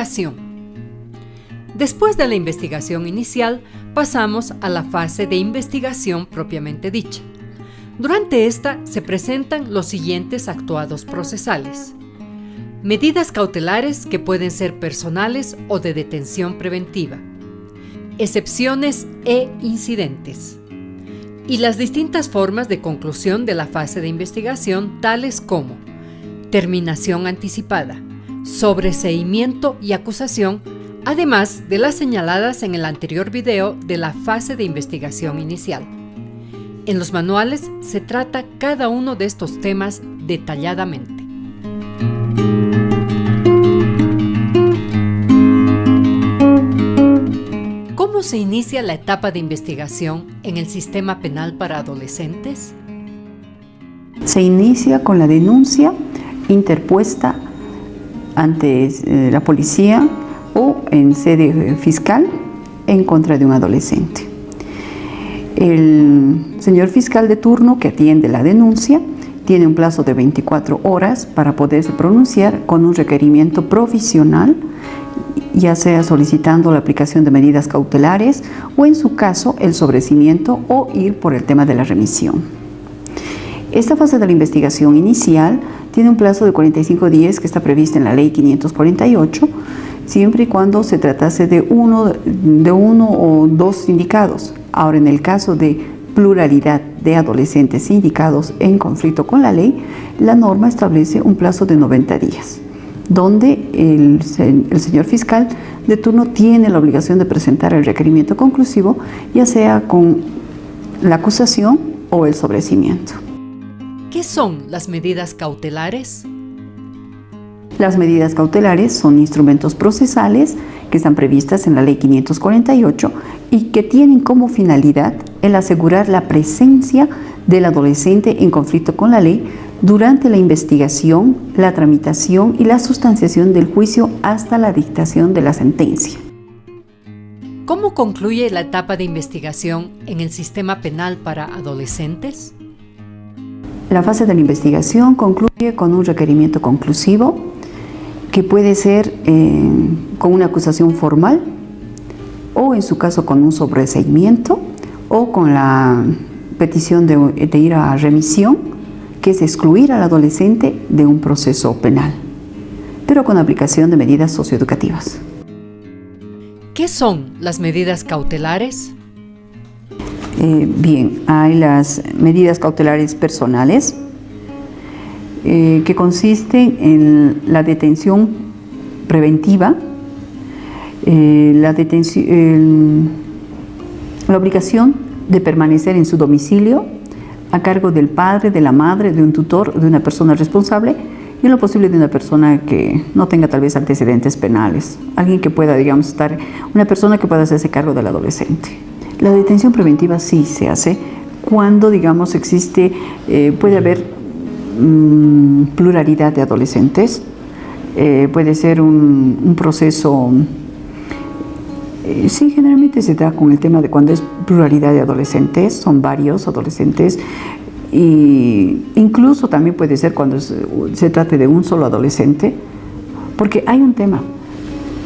investigación. Después de la investigación inicial, pasamos a la fase de investigación propiamente dicha. Durante esta se presentan los siguientes actuados procesales. Medidas cautelares que pueden ser personales o de detención preventiva. Excepciones e incidentes. Y las distintas formas de conclusión de la fase de investigación, tales como terminación anticipada, sobreseimiento y acusación, además de las señaladas en el anterior video de la fase de investigación inicial. En los manuales se trata cada uno de estos temas detalladamente. ¿Cómo se inicia la etapa de investigación en el sistema penal para adolescentes? Se inicia con la denuncia interpuesta ante la policía o en sede fiscal en contra de un adolescente. El señor fiscal de turno que atiende la denuncia tiene un plazo de 24 horas para poderse pronunciar con un requerimiento provisional, ya sea solicitando la aplicación de medidas cautelares o en su caso el sobreseimiento o ir por el tema de la remisión. Esta fase de la investigación inicial tiene un plazo de 45 días que está prevista en la Ley 548, siempre y cuando se tratase de uno o dos sindicados. Ahora, en el caso de pluralidad de adolescentes sindicados en conflicto con la ley, la norma establece un plazo de 90 días, donde el señor fiscal de turno tiene la obligación de presentar el requerimiento conclusivo, ya sea con la acusación o el sobreseimiento. ¿Qué son las medidas cautelares? Las medidas cautelares son instrumentos procesales que están previstas en la Ley 548 y que tienen como finalidad el asegurar la presencia del adolescente en conflicto con la ley durante la investigación, la tramitación y la sustanciación del juicio hasta la dictación de la sentencia. ¿Cómo concluye la etapa de investigación en el sistema penal para adolescentes? La fase de la investigación concluye con un requerimiento conclusivo que puede ser con una acusación formal o en su caso con un sobreseimiento o con la petición de ir a remisión, que es excluir al adolescente de un proceso penal, pero con aplicación de medidas socioeducativas. ¿Qué son las medidas cautelares? Bien, hay las medidas cautelares personales, que consisten en la detención preventiva, la obligación de permanecer en su domicilio a cargo del padre, de la madre, de un tutor, de una persona responsable y en lo posible de una persona que no tenga tal vez antecedentes penales, alguien que pueda, digamos, una persona que pueda hacerse cargo del adolescente. La detención preventiva sí se hace cuando, digamos, puede haber pluralidad de adolescentes, puede ser un proceso, sí, generalmente se da con el tema de cuando es pluralidad de adolescentes, son varios adolescentes, e incluso también puede ser cuando se trate de un solo adolescente, porque hay un tema,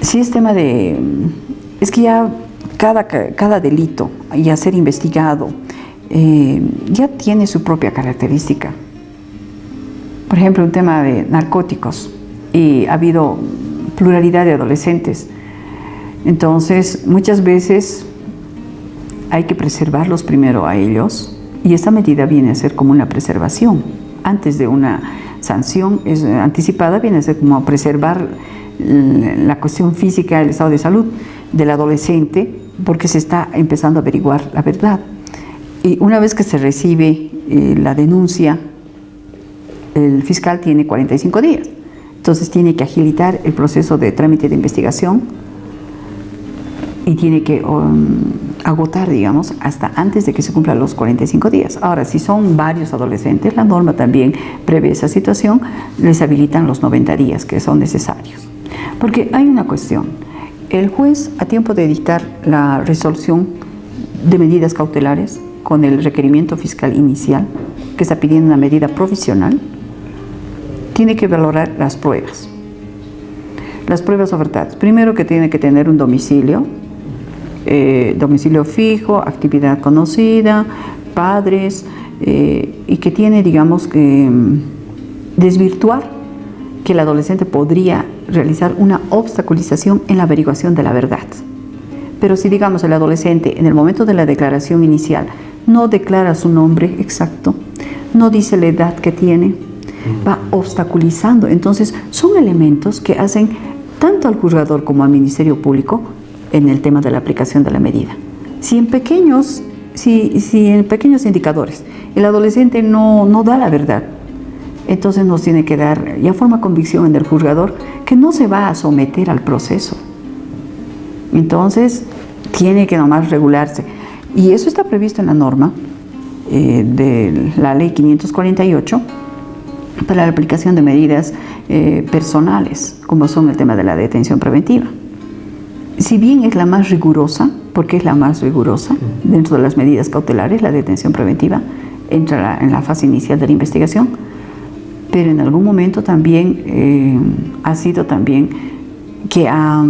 si es tema es que ya cada delito y a ser investigado ya tiene su propia característica. Por ejemplo, un tema de narcóticos y ha habido pluralidad de adolescentes. Entonces, muchas veces hay que preservarlos primero a ellos y esta medida viene a ser como una preservación. Antes de una sanción anticipada viene a ser como preservar la cuestión física, el estado de salud del adolescente, porque se está empezando a averiguar la verdad. Y una vez que se recibe la denuncia, el fiscal tiene 45 días. Entonces tiene que agilitar el proceso de trámite de investigación y tiene que agotar, digamos, hasta antes de que se cumplan los 45 días. Ahora, si son varios adolescentes, la norma también prevé esa situación, les habilitan los 90 días que son necesarios. Porque hay una cuestión, el juez a tiempo de dictar la resolución de medidas cautelares con el requerimiento fiscal inicial, que está pidiendo una medida provisional, tiene que valorar las pruebas. Las pruebas ofertadas. Primero que tiene que tener un domicilio fijo, actividad conocida, padres, y que tiene, digamos, que desvirtuar que el adolescente podría realizar una obstaculización en la averiguación de la verdad. Pero si, digamos, el adolescente en el momento de la declaración inicial no declara su nombre exacto, no dice la edad que tiene, va obstaculizando. Entonces, son elementos que hacen tanto al juzgador como al Ministerio Público en el tema de la aplicación de la medida. Si en pequeños indicadores el adolescente no da la verdad, entonces nos tiene que dar, ya forma convicción en el juzgador, que no se va a someter al proceso. Entonces, tiene que nomás regularse. Y eso está previsto en la norma de la Ley 548 para la aplicación de medidas personales, como son el tema de la detención preventiva. Si bien es la más rigurosa, porque es la más rigurosa dentro de las medidas cautelares, la detención preventiva entra en la fase inicial de la investigación, pero en algún momento también ha sido también que ha,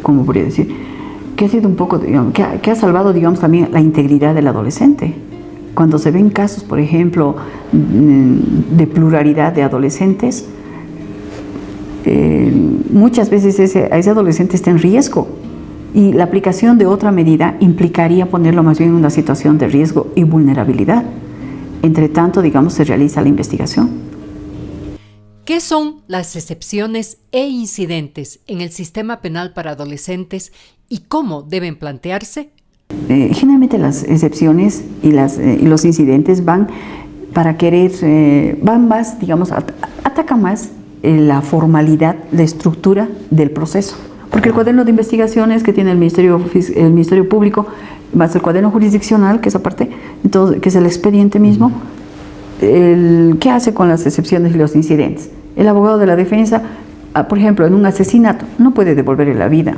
¿cómo podría decir? Que ha sido un poco, digamos, que ha salvado, digamos, también la integridad del adolescente. Cuando se ven casos, por ejemplo, de pluralidad de adolescentes, muchas veces ese adolescente está en riesgo y la aplicación de otra medida implicaría ponerlo más bien en una situación de riesgo y vulnerabilidad. Entre tanto, digamos, se realiza la investigación. ¿Qué son las excepciones e incidentes en el sistema penal para adolescentes y cómo deben plantearse? Generalmente las excepciones y los incidentes van para van más, digamos, atacan más la formalidad, la estructura del proceso. Porque el cuaderno de investigaciones que tiene el Ministerio Público, más el cuaderno jurisdiccional, que es aparte, entonces, que es el expediente mismo, ¿qué hace con las excepciones y los incidentes? El abogado de la defensa, por ejemplo, en un asesinato, no puede devolverle la vida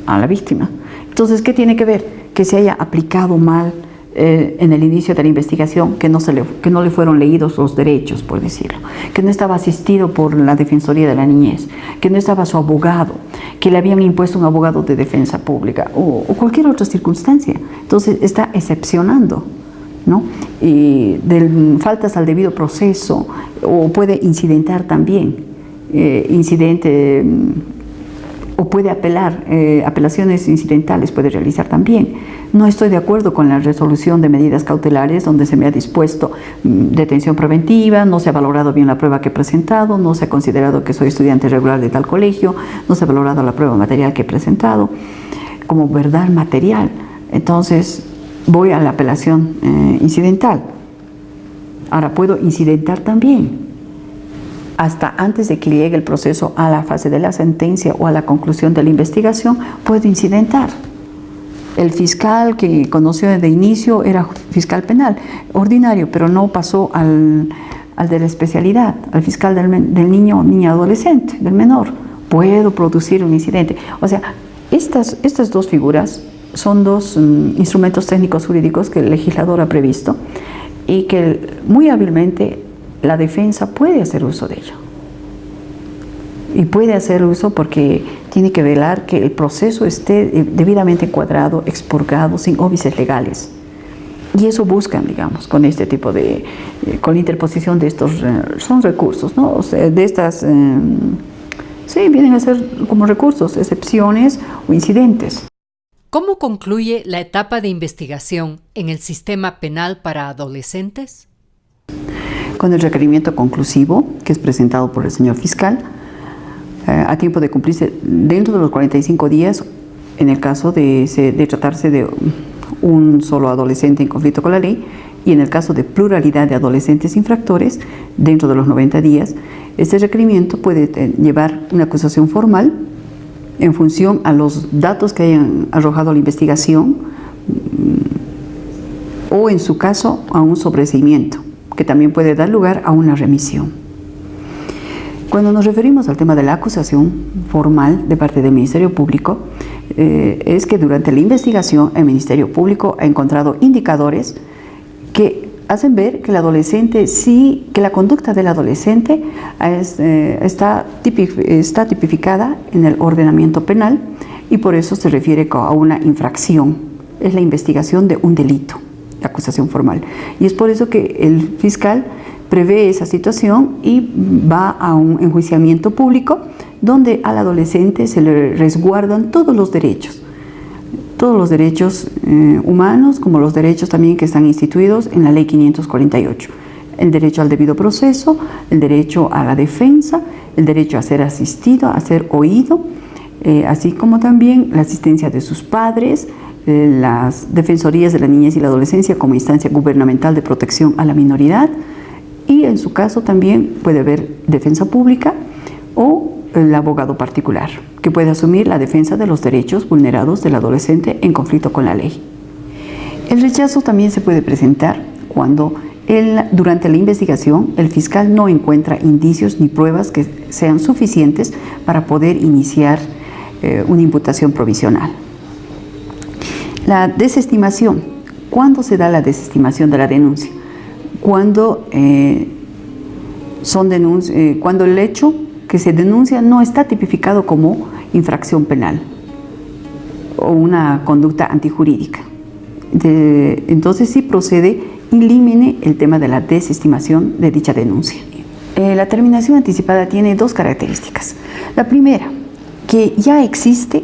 a la víctima. Entonces, ¿qué tiene que ver? Que se haya aplicado mal en el inicio de la investigación, que no le fueron leídos los derechos, por decirlo, que no estaba asistido por la Defensoría de la Niñez, que no estaba su abogado, que le habían impuesto un abogado de defensa pública o cualquier otra circunstancia. Entonces está excepcionando, ¿no? Y faltas al debido proceso, o puede incidentar también, o puede apelar, apelaciones incidentales puede realizar también. No estoy de acuerdo con la resolución de medidas cautelares donde se me ha dispuesto detención preventiva, no se ha valorado bien la prueba que he presentado, no se ha considerado que soy estudiante regular de tal colegio, no se ha valorado la prueba material que he presentado como verdad material. Entonces voy a la apelación incidental. Ahora puedo incidentar también. Hasta antes de que llegue el proceso a la fase de la sentencia o a la conclusión de la investigación, puedo incidentar. El fiscal que conoció de inicio era fiscal penal ordinario, pero no pasó al de la especialidad, al fiscal del niña adolescente, del menor. Puedo producir un incidente. O sea, estas dos figuras son dos instrumentos técnicos jurídicos que el legislador ha previsto y que muy hábilmente la defensa puede hacer uso de ello. Y puede hacer uso porque tiene que velar que el proceso esté debidamente encuadrado, expurgado, sin óbices legales. Y eso buscan, digamos, con este tipo con la interposición de estos, son recursos, ¿no? O sea, de estas, sí, vienen a ser como recursos, excepciones o incidentes. ¿Cómo concluye la etapa de investigación en el sistema penal para adolescentes? Con el requerimiento conclusivo, que es presentado por el señor fiscal, a tiempo de cumplirse dentro de los 45 días, en el caso de tratarse de un solo adolescente en conflicto con la ley, y en el caso de pluralidad de adolescentes infractores, dentro de los 90 días, este requerimiento puede llevar una acusación formal en función a los datos que hayan arrojado la investigación, o en su caso a un sobreseimiento, que también puede dar lugar a una remisión. Cuando nos referimos al tema de la acusación formal de parte del Ministerio Público, es que durante la investigación el Ministerio Público ha encontrado indicadores que hacen ver que el adolescente sí, que la conducta del adolescente está tipificada en el ordenamiento penal y por eso se refiere a una infracción. Es la investigación de un delito, la acusación formal. Y es por eso que el fiscal prevé esa situación y va a un enjuiciamiento público donde al adolescente se le resguardan todos los derechos humanos, como los derechos también que están instituidos en la Ley 548. El derecho al debido proceso, el derecho a la defensa, el derecho a ser asistido, a ser oído, así como también la asistencia de sus padres, las defensorías de la niñez y la adolescencia como instancia gubernamental de protección a la minoridad, y en su caso también puede haber defensa pública o el abogado particular, que puede asumir la defensa de los derechos vulnerados del adolescente en conflicto con la ley. El rechazo también se puede presentar cuando durante la investigación el fiscal no encuentra indicios ni pruebas que sean suficientes para poder iniciar una imputación provisional. La desestimación. ¿Cuándo se da la desestimación de la denuncia? Cuando cuando el hecho que se denuncia no está tipificado como infracción penal o una conducta antijurídica. Entonces sí procede in limine el tema de la desestimación de dicha denuncia. La terminación anticipada tiene dos características. La primera, que ya existe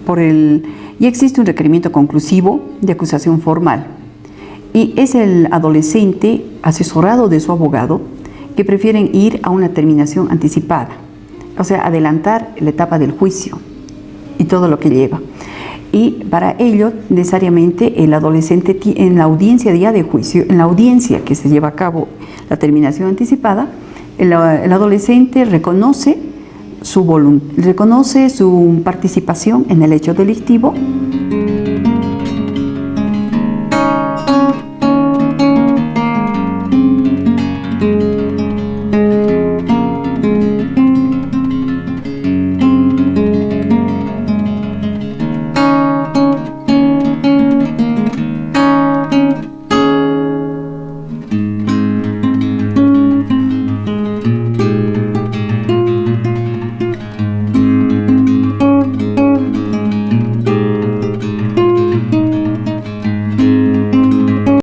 un requerimiento conclusivo de acusación formal y es el adolescente asesorado de su abogado que prefieren ir a una terminación anticipada, o sea, adelantar la etapa del juicio y todo lo que lleva. Y para ello, necesariamente, el adolescente en la audiencia día de juicio, en la audiencia que se lleva a cabo la terminación anticipada, el adolescente reconoce su participación en el hecho delictivo